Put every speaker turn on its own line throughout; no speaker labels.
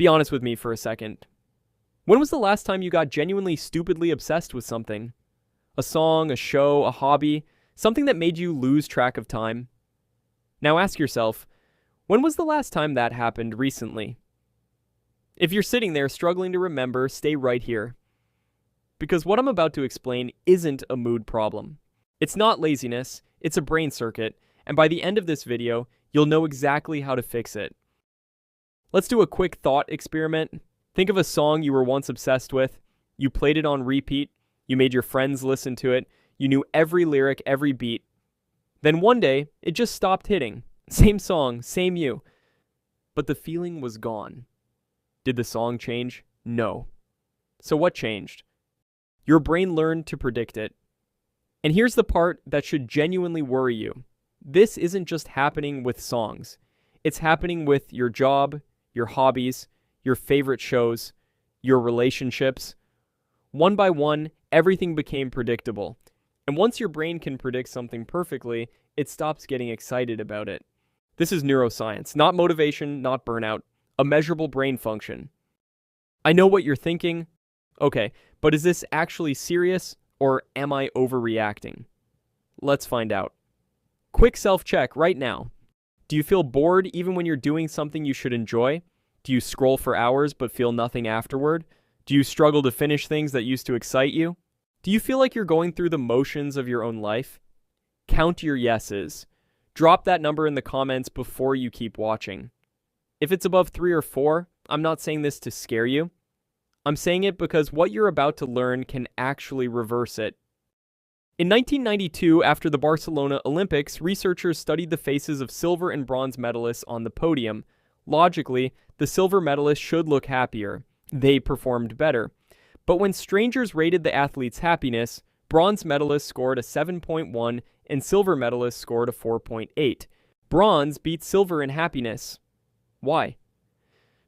Be honest with me for a second. When was the last time you got genuinely stupidly obsessed with something? A song, a show, a hobby, something that made you lose track of time? Now ask yourself, when was the last time that happened recently? If you're sitting there struggling to remember, stay right here. Because what I'm about to explain isn't a mood problem. It's not laziness, it's a brain circuit, and by the end of this video, you'll know exactly how to fix it. Let's do a quick thought experiment. Think of a song you were once obsessed with. You played it on repeat. You made your friends listen to it. You knew every lyric, every beat. Then one day, it just stopped hitting. Same song, same you. But the feeling was gone. Did the song change? No. So what changed? Your brain learned to predict it. And here's the part that should genuinely worry you. This isn't just happening with songs. It's happening with your job, your hobbies, your favorite shows, your relationships. One by one, everything became predictable. And once your brain can predict something perfectly, it stops getting excited about it. This is neuroscience, not motivation, not burnout, a measurable brain function. I know what you're thinking. Okay, but is this actually serious, or am I overreacting? Let's find out. Quick self-check right now. Do you feel bored even when you're doing something you should enjoy? Do you scroll for hours but feel nothing afterward? Do you struggle to finish things that used to excite you? Do you feel like you're going through the motions of your own life? Count your yeses. Drop that number in the comments before you keep watching. If it's above 3 or 4, I'm not saying this to scare you. I'm saying it because what you're about to learn can actually reverse it. In 1992, after the Barcelona Olympics, researchers studied the faces of silver and bronze medalists on the podium. Logically, the silver medalists should look happier. They performed better. But when strangers rated the athletes' happiness, bronze medalists scored a 7.1 and silver medalists scored a 4.8. Bronze beat silver in happiness. Why?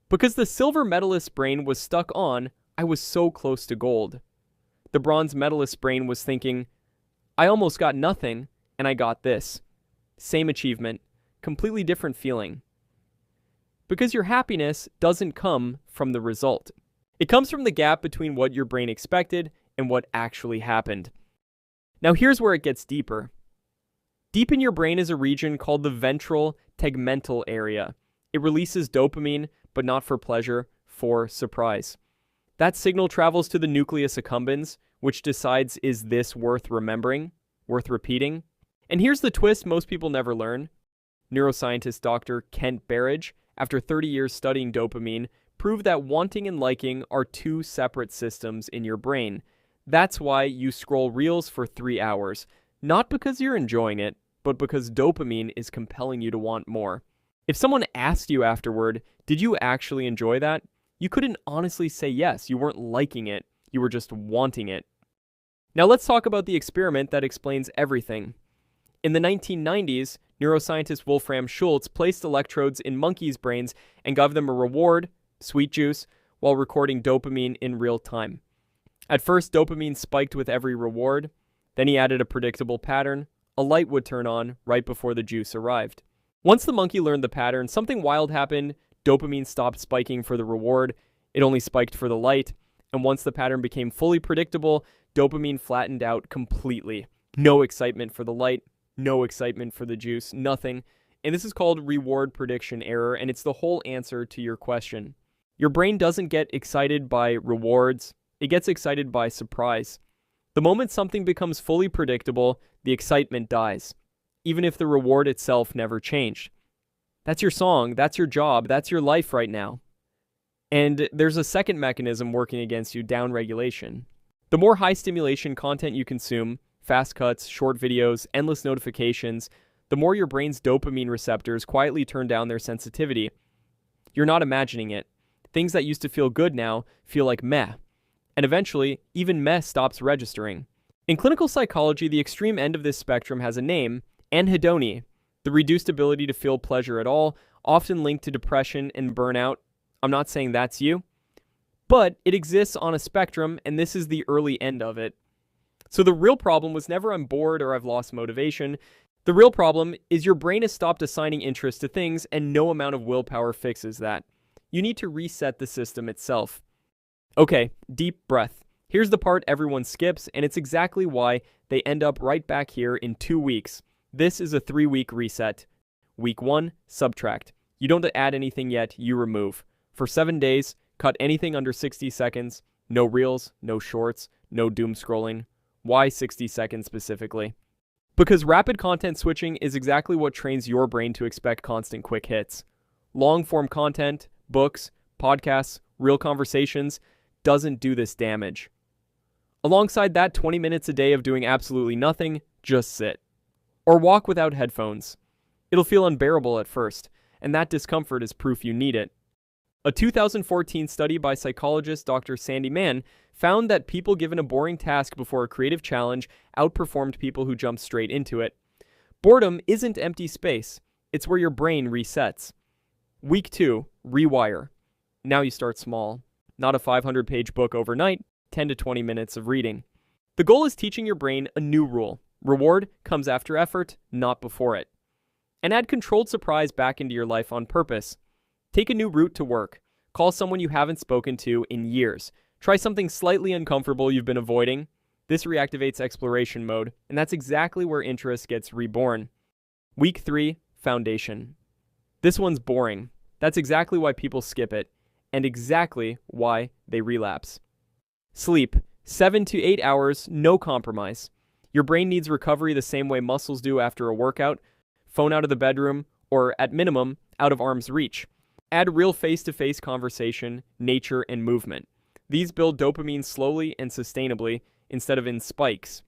Because the silver medalist's brain was stuck on, I was so close to gold. The bronze medalist's brain was thinking, I almost got nothing, and I got this. Same achievement, completely different feeling. Because your happiness doesn't come from the result. It comes from the gap between what your brain expected and what actually happened. Now here's where it gets deeper. Deep in your brain is a region called the ventral tegmental area. It releases dopamine, but not for pleasure, for surprise. That signal travels to the nucleus accumbens, which decides, is this worth remembering, worth repeating? And here's the twist most people never learn. Neuroscientist Dr. Kent Berridge, after 30 years studying dopamine, proved that wanting and liking are two separate systems in your brain. That's why you scroll reels for 3 hours, not because you're enjoying it, but because dopamine is compelling you to want more. If someone asked you afterward, did you actually enjoy that? You couldn't honestly say yes. You weren't liking it. You were just wanting it. Now let's talk about the experiment that explains everything. In the 1990s, neuroscientist Wolfram Schultz placed electrodes in monkeys' brains and gave them a reward, sweet juice, while recording dopamine in real time. At first, dopamine spiked with every reward. Then he added a predictable pattern. A light would turn on right before the juice arrived. Once the monkey learned the pattern, something wild happened. Dopamine stopped spiking for the reward. It only spiked for the light. And once the pattern became fully predictable, dopamine flattened out completely. No excitement for the light, no excitement for the juice, nothing. And this is called reward prediction error, and it's the whole answer to your question. Your brain doesn't get excited by rewards. It gets excited by surprise. The moment something becomes fully predictable, the excitement dies, even if the reward itself never changed. That's your song, that's your job, that's your life right now. And there's a second mechanism working against you, downregulation. The more high stimulation content you consume, fast cuts, short videos, endless notifications, the more your brain's dopamine receptors quietly turn down their sensitivity. You're not imagining it. Things that used to feel good now feel like meh. And eventually, even meh stops registering. In clinical psychology, the extreme end of this spectrum has a name, anhedonia, the reduced ability to feel pleasure at all, often linked to depression and burnout. I'm not saying that's you, but it exists on a spectrum, and this is the early end of it. So the real problem was never I'm bored or I've lost motivation. The real problem is your brain has stopped assigning interest to things, and no amount of willpower fixes that. You need to reset the system itself. Okay, deep breath. Here's the part everyone skips, and it's exactly why they end up right back here in 2 weeks. This is a 3-week reset. Week 1, subtract. You don't add anything yet, you remove. For 7 days, cut anything under 60 seconds. No reels, no shorts, no doom scrolling. Why 60 seconds specifically? Because rapid content switching is exactly what trains your brain to expect constant quick hits. Long-form content, books, podcasts, real conversations doesn't do this damage. Alongside that, 20 minutes a day of doing absolutely nothing, just sit. Or walk without headphones. It'll feel unbearable at first, and that discomfort is proof you need it. A 2014 study by psychologist Dr. Sandy Mann found that people given a boring task before a creative challenge outperformed people who jumped straight into it. Boredom isn't empty space. It's where your brain resets. Week 2, rewire. Now you start small. Not a 500-page book overnight, 10 to 20 minutes of reading. The goal is teaching your brain a new rule. Reward comes after effort, not before it. And add controlled surprise back into your life on purpose. Take a new route to work. Call someone you haven't spoken to in years. Try something slightly uncomfortable you've been avoiding. This reactivates exploration mode, and that's exactly where interest gets reborn. Week 3, foundation. This one's boring. That's exactly why people skip it, and exactly why they relapse. Sleep. 7 to 8 hours, no compromise. Your brain needs recovery the same way muscles do after a workout. Phone out of the bedroom, or at minimum, out of arm's reach. Add real face-to-face conversation, nature, and movement. These build dopamine slowly and sustainably instead of in spikes.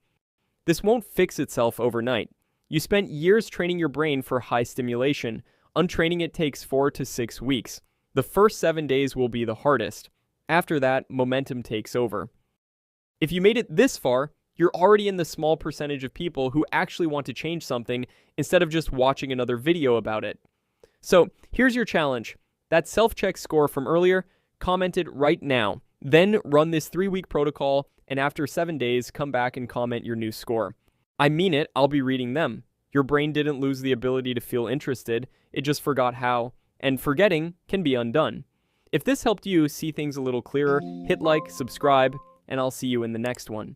This won't fix itself overnight. You spent years training your brain for high stimulation. Untraining it takes 4 to 6 weeks. The first 7 days will be the hardest. After that, momentum takes over. If you made it this far, you're already in the small percentage of people who actually want to change something instead of just watching another video about it. So, here's your challenge. That self-check score from earlier, comment it right now. Then run this 3-week protocol, and after 7 days, come back and comment your new score. I mean it, I'll be reading them. Your brain didn't lose the ability to feel interested, it just forgot how, and forgetting can be undone. If this helped you see things a little clearer, hit like, subscribe, and I'll see you in the next one.